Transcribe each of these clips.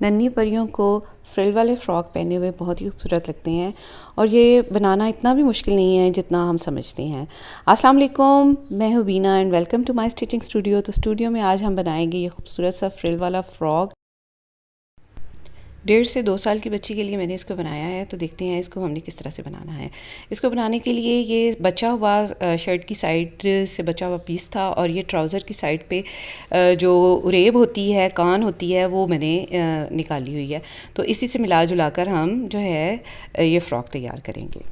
नन्ही परियों को फ्रिल वाले फ़्रॉक पहने हुए बहुत ही खूबसूरत लगते हैं और ये बनाना इतना भी मुश्किल नहीं है जितना हम समझते हैं। अस्सलाम वालेकुम, मैं हूँ Beena and welcome to my stitching studio. तो स्टूडियो में आज हम बनाएंगे ये खूबसूरत सा फ्रिल वाला फ़्रॉक। 1.5 से 2 साल की बच्ची के लिए मैंने इसको बनाया है। तो देखते हैं इसको हमने किस तरह से बनाना है। इसको बनाने के लिए ये बचा हुआ शर्ट की साइड से बचा हुआ पीस था और ये ट्राउज़र की साइड पे जो उरेब होती है, कान होती है, वो मैंने निकाली हुई है। तो इसी से मिला जुला कर हम जो है ये फ़्रॉक तैयार करेंगे।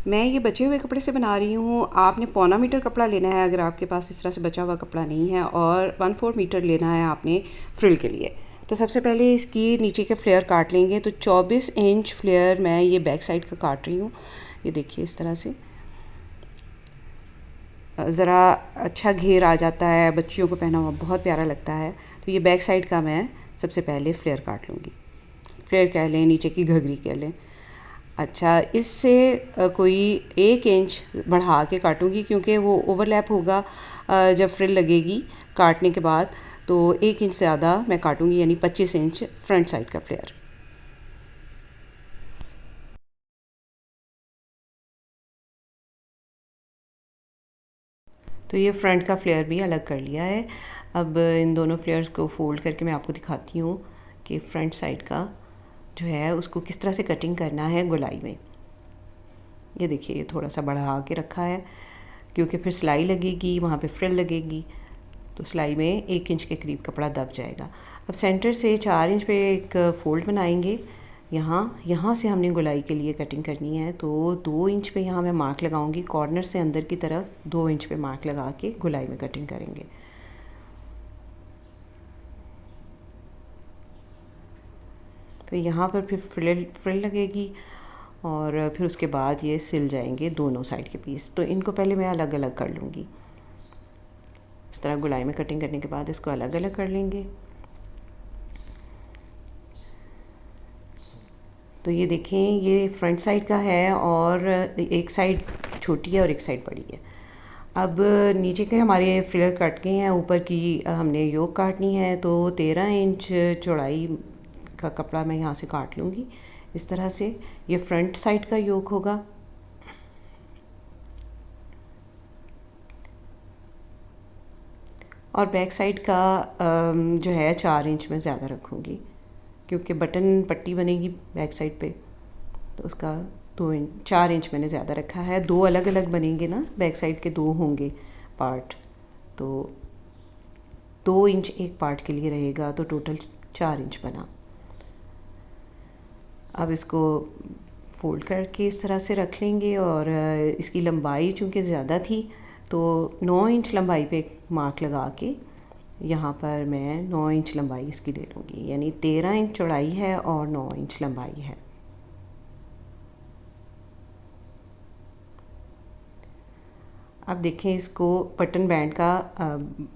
मैं ये बचे हुए कपड़े से बना रही हूँ। आपने 1.25 मीटर कपड़ा लेना है अगर आपके पास इस तरह से बचा हुआ कपड़ा नहीं है, और 1/4 मीटर लेना है आपने फ्रिल के लिए। तो सबसे पहले इसकी नीचे के फ्लेयर काट लेंगे। तो 24 इंच फ्लेयर मैं ये बैक साइड का काट रही हूँ। ये देखिए इस तरह से ज़रा अच्छा घेर आ जाता है, बच्चियों को पहना हुआ बहुत प्यारा लगता है। तो ये बैक साइड का मैं सबसे पहले फ्लेयर काट लूँगी। फ्लेयर कह लें, नीचे की घघरी कह लें। अच्छा, इससे कोई 1 इंच बढ़ा के काटूँगी क्योंकि वो ओवरलैप होगा जब फ्रिल लगेगी काटने के बाद। तो 1 इंच ज़्यादा मैं काटूँगी, यानी 25 इंच फ्रंट साइड का फ्लेयर। तो ये फ्रंट का फ्लेयर भी अलग कर लिया है। अब इन दोनों फ्लेयर्स को फ़ोल्ड करके मैं आपको दिखाती हूँ कि फ्रंट साइड का जो है उसको किस तरह से कटिंग करना है गोलाई में। ये देखिए, ये थोड़ा सा बढ़ा के रखा है क्योंकि फिर सिलाई लगेगी, वहाँ पे फ्रिल लगेगी, तो सिलाई में 1 इंच के करीब कपड़ा दब जाएगा। अब सेंटर से 4 इंच पे एक फ़ोल्ड बनाएंगे। यहाँ से हमने गोलाई के लिए कटिंग करनी है। तो 2 इंच पे यहाँ मैं मार्क लगाऊंगी, कॉर्नर से अंदर की तरफ 2 इंच पे मार्क लगा के गोलाई में कटिंग करेंगे। तो यहाँ पर फिर फ्रिल लगेगी और फिर उसके बाद ये सिल जाएंगे दोनों साइड के पीस। तो इनको पहले मैं अलग अलग कर लूँगी। इस तरह गोलाई में कटिंग करने के बाद इसको अलग अलग कर लेंगे। तो ये देखें, ये फ्रंट साइड का है और एक साइड छोटी है और एक साइड बड़ी है। अब नीचे के हमारे फ्रिलर कट गए हैं, ऊपर की हमने योक काटनी है। तो 13 इंच चौड़ाई का कपड़ा मैं यहाँ से काट लूँगी इस तरह से। ये फ्रंट साइड का योक होगा। और बैक साइड का जो है 4 इंच में ज़्यादा रखूँगी क्योंकि बटन पट्टी बनेगी बैक साइड पे। तो उसका 4 इंच मैंने ज़्यादा रखा है। 2 अलग अलग बनेंगे ना, बैक साइड के 2 होंगे पार्ट, तो 2 इंच एक पार्ट के लिए रहेगा, तो टोटल 4 इंच बना। अब इसको फोल्ड करके इस तरह से रख लेंगे और इसकी लंबाई चूँकि ज़्यादा थी तो 9 इंच लंबाई पे मार्क लगा के यहाँ पर मैं 9 इंच लंबाई इसकी ले लूँगी, यानी 13 इंच चौड़ाई है और 9 इंच लंबाई है। अब देखें, इसको बटन बैंड का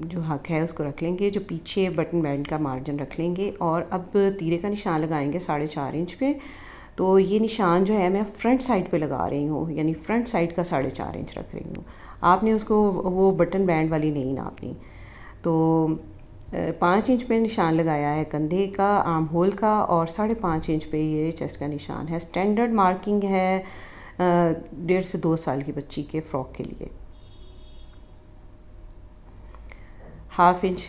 जो हक है उसको रख लेंगे, जो पीछे बटन बैंड का मार्जिन रख लेंगे और अब तीरे का निशान लगाएंगे 4.5 इंच पे। तो ये निशान जो है मैं फ्रंट साइड पे लगा रही हूँ, यानी फ्रंट साइड का 4.5 इंच रख रही हूँ। आपने उसको वो बटन बैंड वाली नहीं नापनी। तो 5 इंच पे निशान लगाया है कंधे का, आर्म होल का, और 5.5 इंच पे ये चेस्ट का निशान है। स्टैंडर्ड मार्किंग है 1.5 से 2 साल की बच्ची के फ़्रॉक के लिए। 1/2 इंच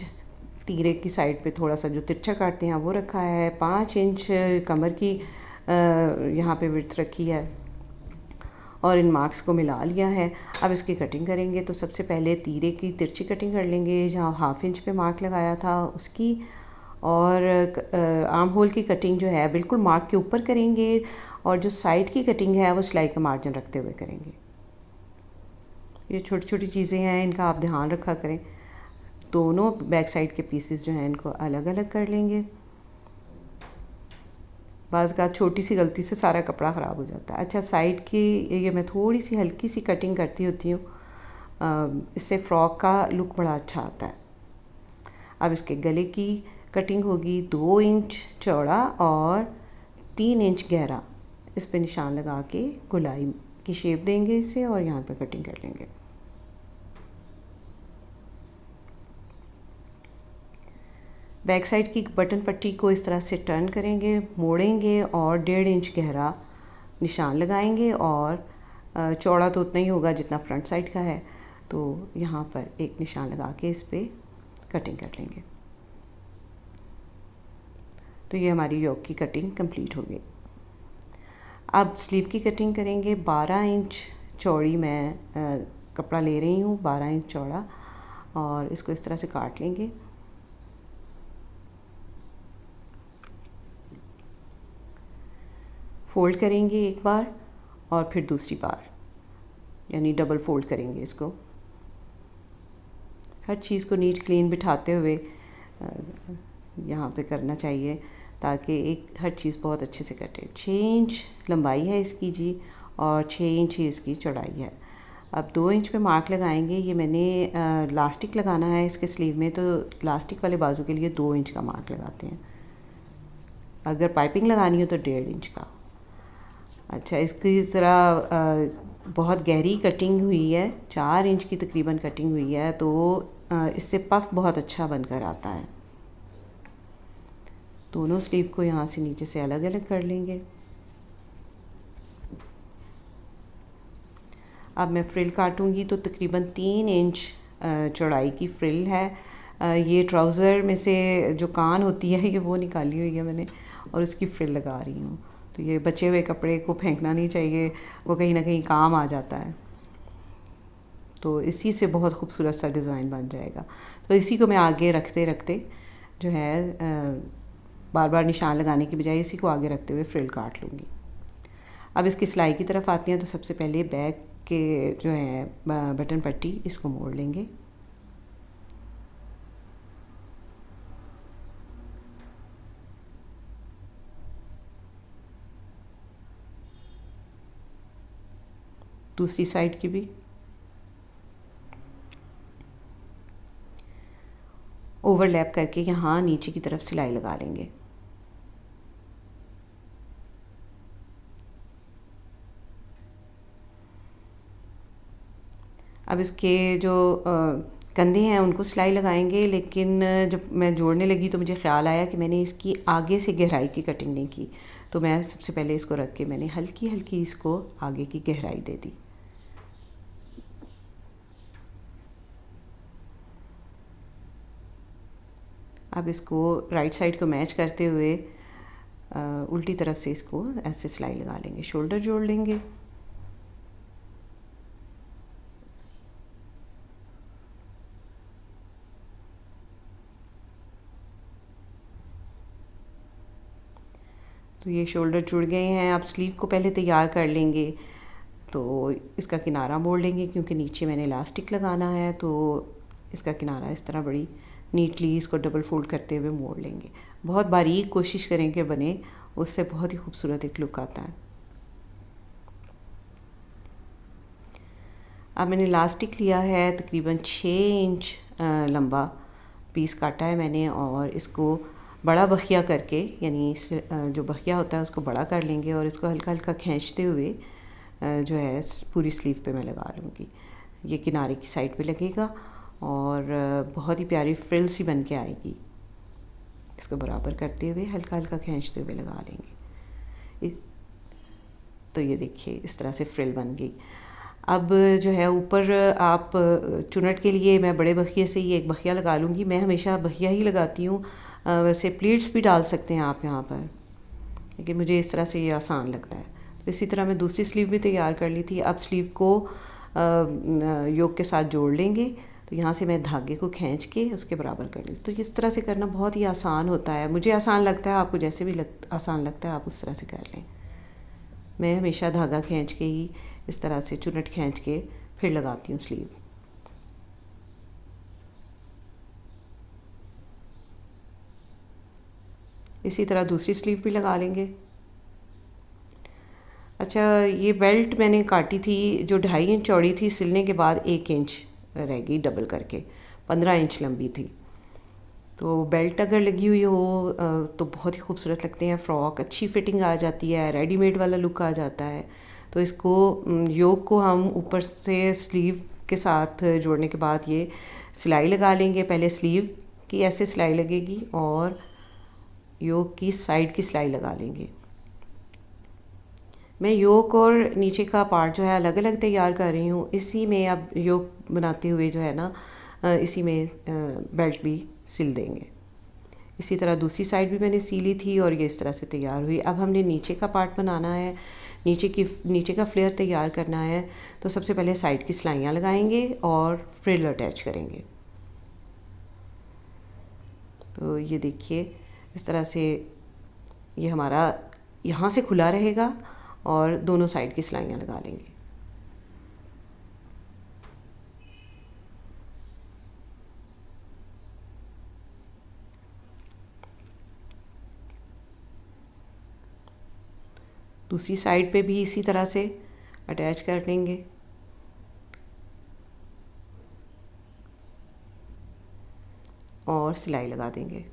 तीरे की साइड पे थोड़ा सा जो तिरछा काटते हैं वो रखा है। 5 इंच कमर की यहाँ पे विड्थ रखी है और इन मार्क्स को मिला लिया है। अब इसकी कटिंग करेंगे। तो सबसे पहले तीरे की तिरछी कटिंग कर लेंगे, जहाँ 1/2 इंच पे मार्क लगाया था उसकी। और आर्म होल की कटिंग जो है बिल्कुल मार्क के ऊपर करेंगे और जो साइड की कटिंग है वो सिलाई का मार्जिन रखते हुए करेंगे। ये छोटी छोटी चीज़ें हैं, इनका आप ध्यान रखा करें। दोनों बैक साइड के पीसेस जो हैं इनको अलग अलग कर लेंगे। बाज़ का छोटी सी गलती से सारा कपड़ा ख़राब हो जाता है। अच्छा, साइड की ये मैं थोड़ी सी हल्की सी कटिंग करती होती हूँ, इससे फ़्रॉक का लुक बड़ा अच्छा आता है। अब इसके गले की कटिंग होगी 2 इंच चौड़ा और 3 इंच गहरा। इस पे निशान लगा के गोलाई की शेप देंगे इसे और यहाँ पे कटिंग कर लेंगे। बैक साइड की बटन पट्टी को इस तरह से टर्न करेंगे, मोड़ेंगे और 1.5 इंच गहरा निशान लगाएंगे और चौड़ा तो उतना ही होगा जितना फ्रंट साइड का है। तो यहाँ पर एक निशान लगा के इस पर कटिंग कर लेंगे। तो ये हमारी योक की कटिंग कंप्लीट हो गई। अब स्लीव की कटिंग करेंगे। 12 इंच चौड़ी मैं कपड़ा ले रही हूँ, 12 इंच चौड़ा, और इसको इस तरह से काट लेंगे। फोल्ड करेंगे एक बार और फिर दूसरी बार, यानी डबल फोल्ड करेंगे इसको। हर चीज़ को नीट क्लीन बिठाते हुए यहाँ पे करना चाहिए ताकि हर चीज़ बहुत अच्छे से कटे। 6 इंच लंबाई है इसकी जी, और 6 इंच ही इसकी चौड़ाई है। अब 2 इंच पे मार्क लगाएंगे। ये मैंने लास्टिक लगाना है इसके स्लीव में, तो लास्टिक वाले बाजू के लिए 2 इंच का मार्क लगाते हैं। अगर पाइपिंग लगानी हो तो 1.5 इंच का। अच्छा, इसकी ज़रा बहुत गहरी कटिंग हुई है, 4 इंच की तकरीबन कटिंग हुई है, तो इससे पफ बहुत अच्छा बनकर आता है। दोनों स्लीव को यहाँ से नीचे से अलग अलग कर लेंगे। अब मैं फ्रिल काटूंगी तो तकरीबन 3 इंच चौड़ाई की फ्रिल है। ये ट्राउज़र में से जो कान होती है ये वो निकाली हुई है मैंने, और उसकी फ्रिल लगा रही हूँ। तो ये बचे हुए कपड़े को फेंकना नहीं चाहिए, वो कहीं ना कहीं काम आ जाता है। तो इसी से बहुत खूबसूरत सा डिज़ाइन बन जाएगा। तो इसी को मैं आगे रखते रखते जो है बार बार निशान लगाने की बजाय इसी को आगे रखते हुए फ्रिल काट लूँगी। अब इसकी सिलाई की तरफ आती हैं। तो सबसे पहले बैक के जो है बटन पट्टी, इसको मोड़ लेंगे। दूसरी साइड की भी ओवरलैप करके यहाँ नीचे की तरफ सिलाई लगा लेंगे। अब इसके जो कंधे हैं उनको सिलाई लगाएंगे, लेकिन जब मैं जोड़ने लगी तो मुझे ख़्याल आया कि मैंने इसकी आगे से गहराई की कटिंग नहीं की। तो मैं सबसे पहले इसको रख के मैंने हल्की हल्की इसको आगे की गहराई दे दी। अब इसको राइट साइड को मैच करते हुए उल्टी तरफ से इसको ऐसे सिलाई लगा लेंगे। शोल्डर जोड़ लेंगे। तो ये शोल्डर जुड़ गए हैं। अब स्लीव को पहले तैयार कर लेंगे। तो इसका किनारा मोड़ लेंगे, क्योंकि नीचे मैंने इलास्टिक लगाना है, तो इसका किनारा इस तरह बड़ी नीटली इसको डबल फोल्ड करते हुए मोड़ लेंगे। बहुत बारीक कोशिश करें कि बने, उससे बहुत ही खूबसूरत एक लुक आता है। अब मैंने इलास्टिक लिया है, तकरीबन 6 इंच लंबा पीस काटा है मैंने, और इसको बड़ा बखिया करके, यानी जो बखिया होता है उसको बड़ा कर लेंगे, और इसको हल्का हल्का खींचते हुए जो है पूरी स्लीव पे मैं लगा लूँगी। ये किनारे की साइड पे लगेगा और बहुत ही प्यारी फ्रिल सी बन के आएगी। इसको बराबर करते हुए हल्का हल्का खींचते हुए लगा लेंगे। तो ये देखिए इस तरह से फ्रिल बन गई। अब जो है ऊपर आप चुनट के लिए मैं बड़े बखिए से ही एक बखिया लगा लूँगी। मैं हमेशा बखिया ही लगाती हूँ, वैसे प्लीट्स भी डाल सकते हैं आप यहाँ पर, लेकिन मुझे इस तरह से ये आसान लगता है। तो इसी तरह मैं दूसरी स्लीव भी तैयार कर ली थी। अब स्लीव को योक के साथ जोड़ लेंगे। तो यहाँ से मैं धागे को खींच के उसके बराबर कर ली। तो इस तरह से करना बहुत ही आसान होता है। मुझे आसान लगता है, आपको जैसे भी आसान लगता है आप उस तरह से कर लें। मैं हमेशा धागा खींच के ही इस तरह से चुनट खींच के फिर लगाती हूँ स्लीव। इसी तरह दूसरी स्लीव भी लगा लेंगे। अच्छा, ये बेल्ट मैंने काटी थी जो 2.5 इंच चौड़ी थी, सिलने के बाद 1 इंच रह गई डबल करके, 15 इंच लंबी थी। तो बेल्ट अगर लगी हुई हो तो बहुत ही खूबसूरत लगते हैं फ्रॉक, अच्छी फिटिंग आ जाती है, रेडीमेड वाला लुक आ जाता है। तो इसको योक को हम ऊपर से स्लीव के साथ जोड़ने के बाद ये सिलाई लगा लेंगे। पहले स्लीव की ऐसे सिलाई लगेगी और योक की साइड की सिलाई लगा लेंगे। मैं योक और नीचे का पार्ट जो है अलग अलग तैयार कर रही हूँ। इसी में अब योक बनाते हुए जो है ना इसी में बेल्ट भी सिल देंगे। इसी तरह दूसरी साइड भी मैंने सीली थी और ये इस तरह से तैयार हुई। अब हमने नीचे का पार्ट बनाना है, नीचे का फ्लेयर तैयार करना है। तो सबसे पहले साइड की सिलाइयाँ लगाएंगे और फ्रिल अटैच करेंगे। तो ये देखिए इस तरह से ये हमारा यहाँ से खुला रहेगा और दोनों साइड की सिलाइयाँ लगा लेंगे। दूसरी साइड पे भी इसी तरह से अटैच कर लेंगे। और सिलाई लगा देंगे।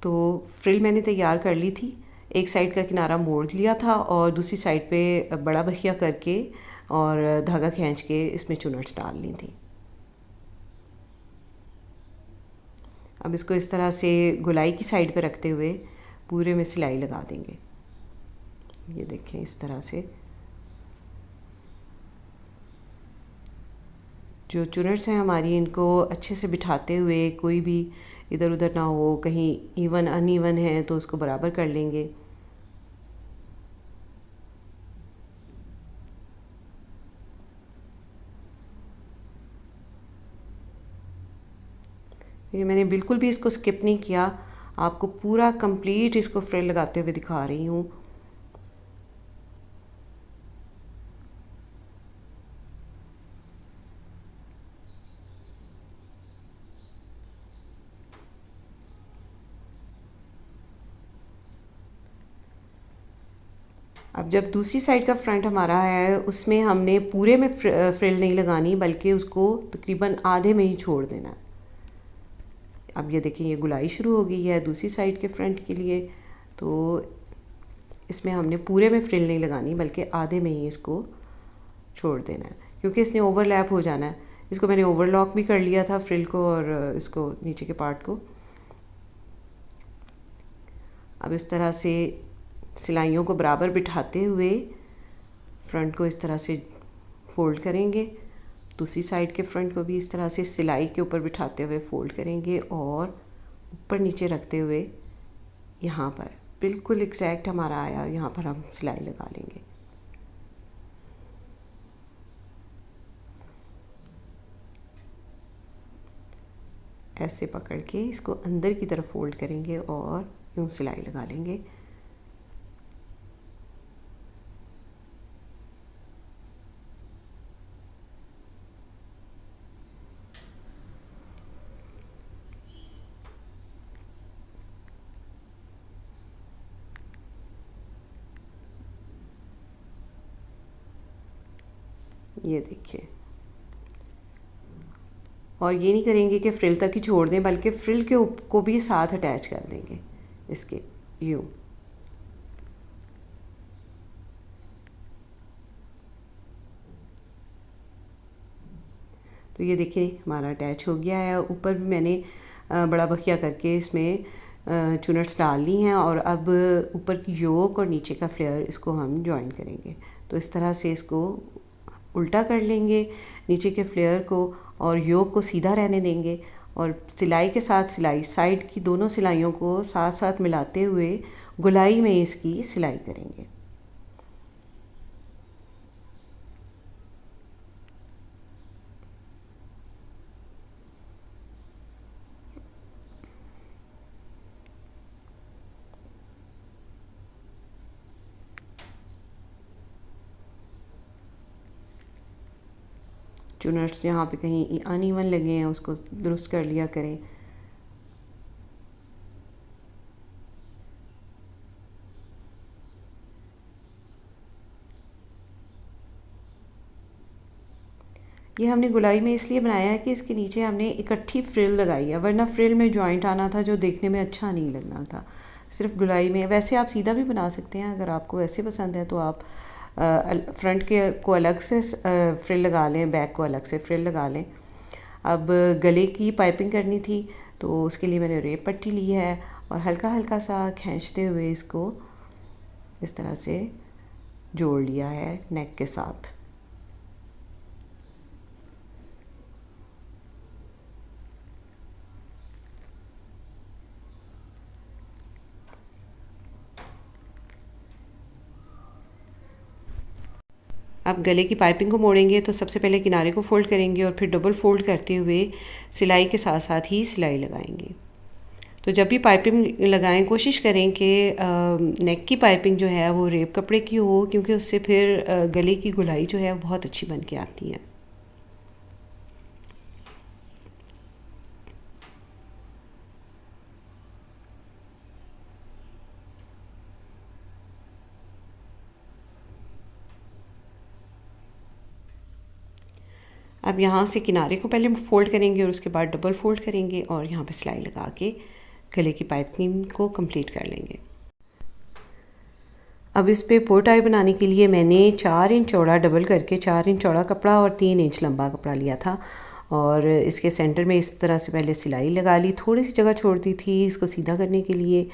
तो फ्रिल मैंने तैयार कर ली थी। एक साइड का किनारा मोड़ लिया था और दूसरी साइड पे बड़ा बखिया करके और धागा खींच के इसमें चुनट्स डाल ली थी। अब इसको इस तरह से गोलाई की साइड पे रखते हुए पूरे में सिलाई लगा देंगे। ये देखें इस तरह से जो चुनट्स हैं हमारी, इनको अच्छे से बिठाते हुए कोई भी इधर उधर ना हो, कहीं इवन अनइवन है तो उसको बराबर कर लेंगे। ये मैंने बिल्कुल भी इसको स्किप नहीं किया, आपको पूरा कंप्लीट इसको फ्रिल लगाते हुए दिखा रही हूँ। अब जब दूसरी साइड का फ्रंट हमारा है उसमें हमने पूरे में फ्रिल नहीं लगानी, बल्कि उसको तकरीबन आधे में ही छोड़ देना है। अब ये देखिए ये गुलाई शुरू हो गई है दूसरी साइड के फ्रंट के लिए। तो इसमें हमने पूरे में फ्रिल नहीं लगानी, बल्कि आधे में ही इसको छोड़ देना है, क्योंकि इसने ओवरलैप हो जाना है। इसको मैंने ओवरलॉक भी कर लिया था फ्रिल को और इसको नीचे के पार्ट को। अब इस तरह से सिलाइयों को बराबर बिठाते हुए फ्रंट को इस तरह से फोल्ड करेंगे। दूसरी साइड के फ्रंट को भी इस तरह से सिलाई के ऊपर बिठाते हुए फोल्ड करेंगे और ऊपर नीचे रखते हुए यहाँ पर बिल्कुल एग्जैक्ट हमारा आया, यहाँ पर हम सिलाई लगा लेंगे। ऐसे पकड़ के इसको अंदर की तरफ फोल्ड करेंगे और यूँ सिलाई लगा लेंगे। ये देखिए, और ये नहीं करेंगे कि फ्रिल तक ही छोड़ दें, बल्कि फ्रिल के को भी साथ अटैच कर देंगे इसके यूँ। तो ये देखिए हमारा अटैच हो गया है। ऊपर भी मैंने बड़ा बखिया करके इसमें चुनट्स डाल ली हैं और अब ऊपर की योक और नीचे का फ्लेयर इसको हम जॉइन करेंगे। तो इस तरह से इसको उल्टा कर लेंगे नीचे के फ्लेयर को और योक को सीधा रहने देंगे और सिलाई के साथ सिलाई, साइड की दोनों सिलाइयों को साथ साथ मिलाते हुए गोलाई में इसकी सिलाई करेंगे। चुनट्स यहाँ पे कहीं अनइवन लगे हैं उसको दुरुस्त कर लिया करें। ये हमने गुलाई में इसलिए बनाया है कि इसके नीचे हमने इकट्ठी फ्रिल लगाई है, वरना फ्रिल में जॉइंट आना था जो देखने में अच्छा नहीं लगना था। सिर्फ गुलाई में। वैसे आप सीधा भी बना सकते हैं, अगर आपको वैसे पसंद है तो आप फ्रंट के को अलग से फ्रिल लगा लें, बैक को अलग से फ्रिल लगा लें। अब गले की पाइपिंग करनी थी तो उसके लिए मैंने रेप पट्टी ली है और हल्का हल्का सा खींचते हुए इसको इस तरह से जोड़ लिया है नेक के साथ। आप गले की पाइपिंग को मोड़ेंगे तो सबसे पहले किनारे को फ़ोल्ड करेंगे और फिर डबल फ़ोल्ड करते हुए सिलाई के साथ साथ ही सिलाई लगाएंगे। तो जब भी पाइपिंग लगाएं कोशिश करें कि नेक की पाइपिंग जो है वो रेप कपड़े की हो, क्योंकि उससे फिर गले की गुलाई जो है वो बहुत अच्छी बन के आती है। अब यहाँ से किनारे को पहले फ़ोल्ड करेंगे और उसके बाद डबल फ़ोल्ड करेंगे और यहाँ पे सिलाई लगा के गले की पाइपिंग को कंप्लीट कर लेंगे। अब इस पे बो टाई बनाने के लिए मैंने 4 इंच चौड़ा डबल करके 4 इंच चौड़ा कपड़ा और 3 इंच लंबा कपड़ा लिया था और इसके सेंटर में इस तरह से पहले सिलाई लगा ली, थोड़ी सी जगह छोड़ दी थी इसको सीधा करने के लिए।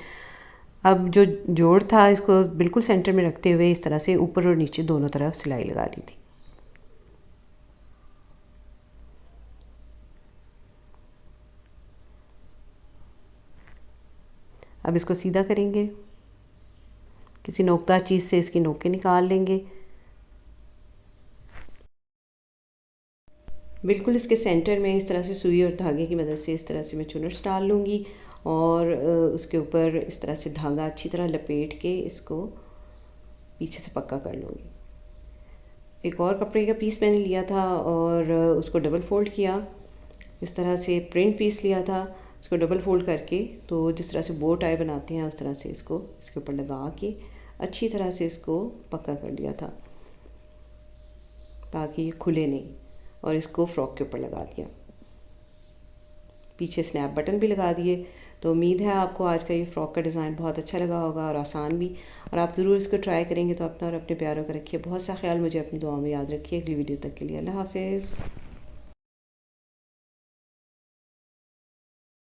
अब जो जोड़ था इसको बिल्कुल सेंटर में रखते हुए इस तरह से ऊपर और नीचे दोनों तरफ सिलाई लगा ली थी। अब इसको सीधा करेंगे, किसी नोकदार चीज़ से इसकी नोकें निकाल लेंगे। बिल्कुल इसके सेंटर में इस तरह से सुई और धागे की मदद से इस तरह से मैं चुनट्स डाल लूँगी और उसके ऊपर इस तरह से धागा अच्छी तरह लपेट के इसको पीछे से पक्का कर लूँगी। एक और कपड़े का पीस मैंने लिया था और उसको डबल फोल्ड किया, इस तरह से प्रिंट पीस लिया था, इसको डबल फोल्ड करके तो जिस तरह से बो टाई बनाते हैं उस तरह से इसको इसके ऊपर लगा के अच्छी तरह से इसको पक्का कर लिया था ताकि ये खुले नहीं, और इसको फ्रॉक के ऊपर लगा दिया। पीछे स्नैप बटन भी लगा दिए। तो उम्मीद है आपको आज का ये फ़्रॉक का डिज़ाइन बहुत अच्छा लगा होगा और आसान भी, और आप ज़रूर इसको ट्राई करेंगे। तो अपना और अपने प्यारों का रखिए बहुत सा ख्याल, मुझे अपनी दुआ में याद रखिए। अगली वीडियो तक के लिए अल्लाह हाफ़िज़।